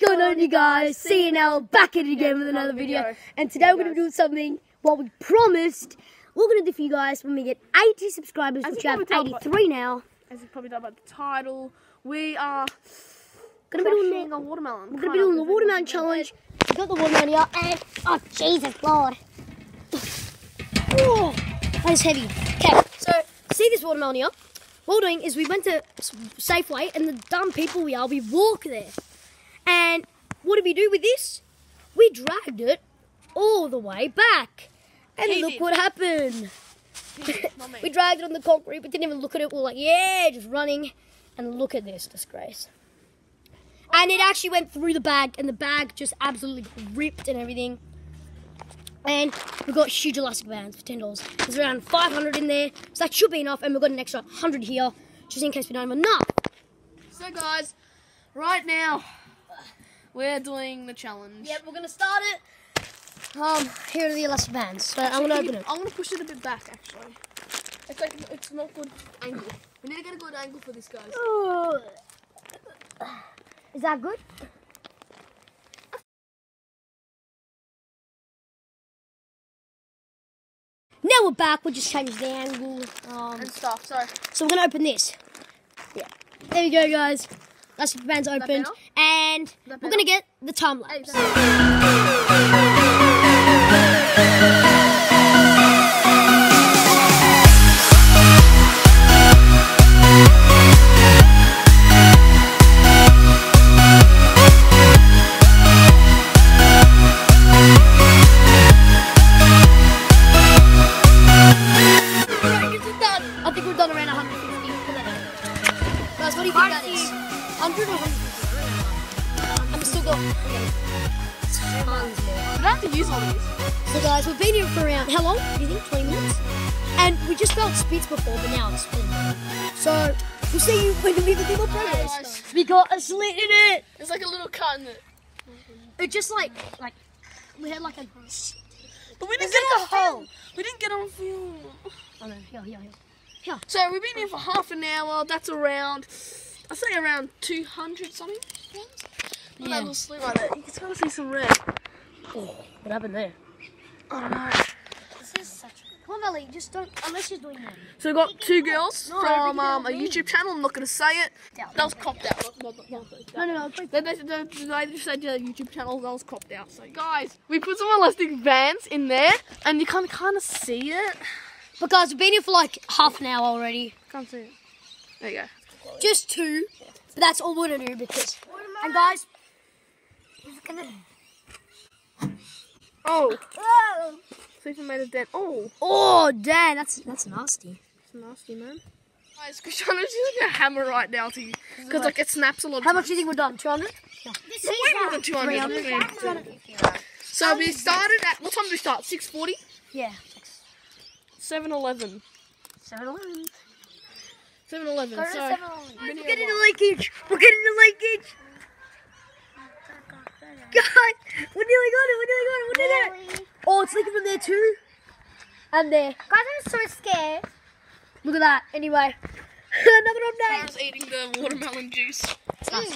going on, you guys? See you now, back at it again with another video. And today we're going to be doing something, what we promised we're going to do for you guys when we get 80 subscribers, which we have 83 now. As you probably know about the title, we are going to be doing a watermelon. We're going to be doing the watermelon challenge. We got the watermelon here, and oh Jesus Lord. Oh, that is heavy. Okay, so see this watermelon here? What we're doing is we went to Safeway, and the dumb people we are, we walk there. And what did we do with this? We dragged it all the way back. And look what happened. We dragged it on the concrete, but didn't even look at it. We were like, yeah, just running. And look at this disgrace. And it actually went through the bag, and the bag just absolutely ripped and everything. And we got huge elastic bands for $10. There's around 500 in there, so that should be enough. And we've got an extra 100 here, just in case we don't have enough. So guys, right now, we're doing the challenge. Yep, we're going to start it. Here are the elastic bands. So I'm going to open it. I'm going to push it a bit back, actually. It's like, it's not good angle. We need to get a good angle for this, guys. Ooh. Is that good? Now we're back. We'll just change the angle and stuff. So we're going to open this. Yeah. There we go, guys. Elastic bands opened. And we're going to get the time lapse. I think we've done around 150. Guys, what do you think that is? 100 or 150? I'm still going. Tons more. We don't have to use all these. So guys, we've been here for around, how long do you think? 20 minutes? And we just felt spits before, but now it's spin. So, we'll see you when we do more progress. We got a slit in it. There's like a little cut in it. It just like, we had like a... But we didn't get on film. We didn't get on film. Oh no, here. So we've been here for half an hour. That's around, I'd say around 200 something. Look at that little slit right there. You can kind of see some red. Oh, what happened there? I don't know. This is such a... Come on, Ellie, just don't, unless you're doing that. So we've got two girls from a YouTube channel. I'm not going to say it. Yeah. That was cropped out. No. They just said YouTube channel. That was cropped out. So guys, we put some elastic bands in there, and you can kind of see it. But guys, we've been here for like half an hour already. Can't see it. There you go. Just two. But that's all we're going to do because... And guys... Oh. Whoa! Sophie made a dent. Oh. Oh, damn. That's nasty. It's nasty, man. Guys, Krishana's using a hammer right now to you. Because like it snaps a lot. How much do you think we're done? 200? Yeah. Way more than 200. So we started at... What time did we start? 6:40? Yeah. 7-Eleven. 7-Eleven. 7-Eleven. Go to So 7-Eleven. We're getting the leakage. We're getting the leakage. God, we nearly got it. Oh, it's leaking from there too. And there. Guys, I'm so scared. Look at that. Anyway, another update. Sarah's eating the watermelon juice. Savage.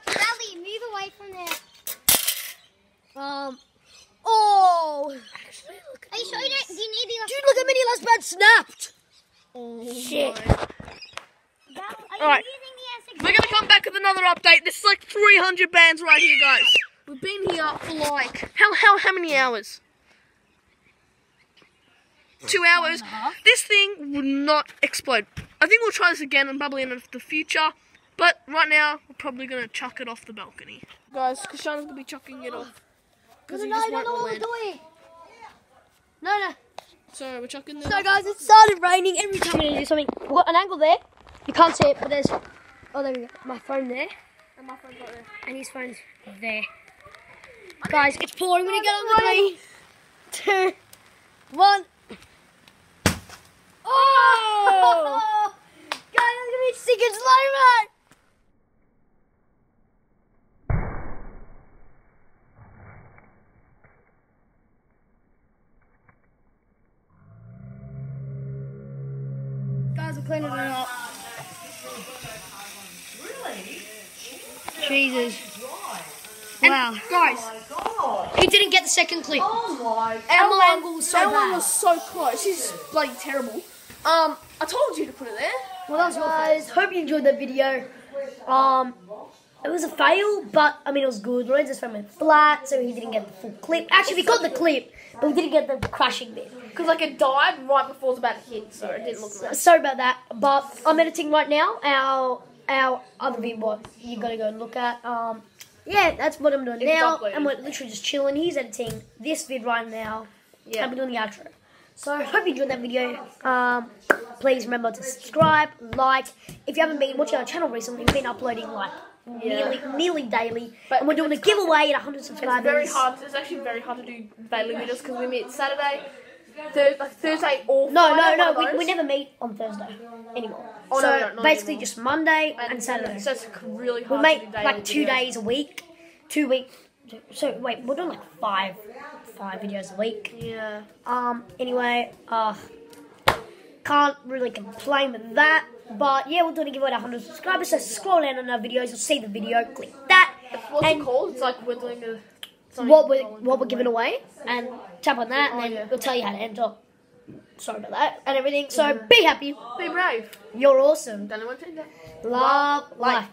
Sally, move away from there. Oh. Actually, look. Are you sure you don't? Do you need the? Dude, look how many last bad snapped. Oh, shit. Alright, we're going to come back with another update. This is like 300 bands right here, guys. We've been here for like, how many hours? 2 hours. This thing would not explode. I think we'll try this again and probably in the future. But right now, we're probably going to chuck it off the balcony. Guys, Krishana's going to be chucking it off. Because he just won't land. No. So we're chucking it So off. guys, it started raining every time we do something. We've got an angle there. You can't see it, but there's... Oh, there we go. My phone there. And my phone's right there. And his phone's there. Guys, it's pouring. We're going to get on the 3, 2, 1. Oh! Guys, I'm going to be sick and slow, man. Guys, we're cleaning it up. Really? Jesus. Wow. Guys, He didn't get the second clip. oh my. Our angle was so Ellen bad. was so close. She's bloody terrible. I told you to put it there. Well, that was guys. Hope you enjoyed that video. It was a fail, but I mean it was good. Lorenzo's phone went flat, so he didn't get the full clip. Actually, we got the clip, but we didn't get the crashing bit. Because like it died right before it was about to hit, so it didn't look nice. Sorry about that, but I'm editing right now. Our other video, what you gotta go and look at. Yeah, that's what I'm doing It's now, uploaded. and we're literally just chilling. He's editing this vid right now. Yeah. I'm doing the outro. So I hope you enjoyed that video. Please remember to subscribe, like. If you haven't been watching our channel recently, we've been uploading like nearly daily, But and we're doing a giveaway at 100 subscribers. It's very hard. It's actually very hard to do daily videos because we meet Saturday, Thursday, or Friday. No, one of we those. never meet on Thursday anymore. Oh, so no, we don't, not basically anymore. just Monday and Saturday. So it's really We hard make to do daily like 2 videos. days a week, 2 weeks. So wait, we're doing like five videos a week. Yeah. Anyway, can't really complain with that. But yeah, we're doing a giveaway to 100 subscribers. So scroll down on our videos, you'll see the video. Click that. What's and it called? It's like we're doing a something what we're giving away, and tap on that, and then yeah. we'll tell you how to enter. Sorry about that and everything. So be happy. Be brave. You're awesome. Don't want to do that. Love life.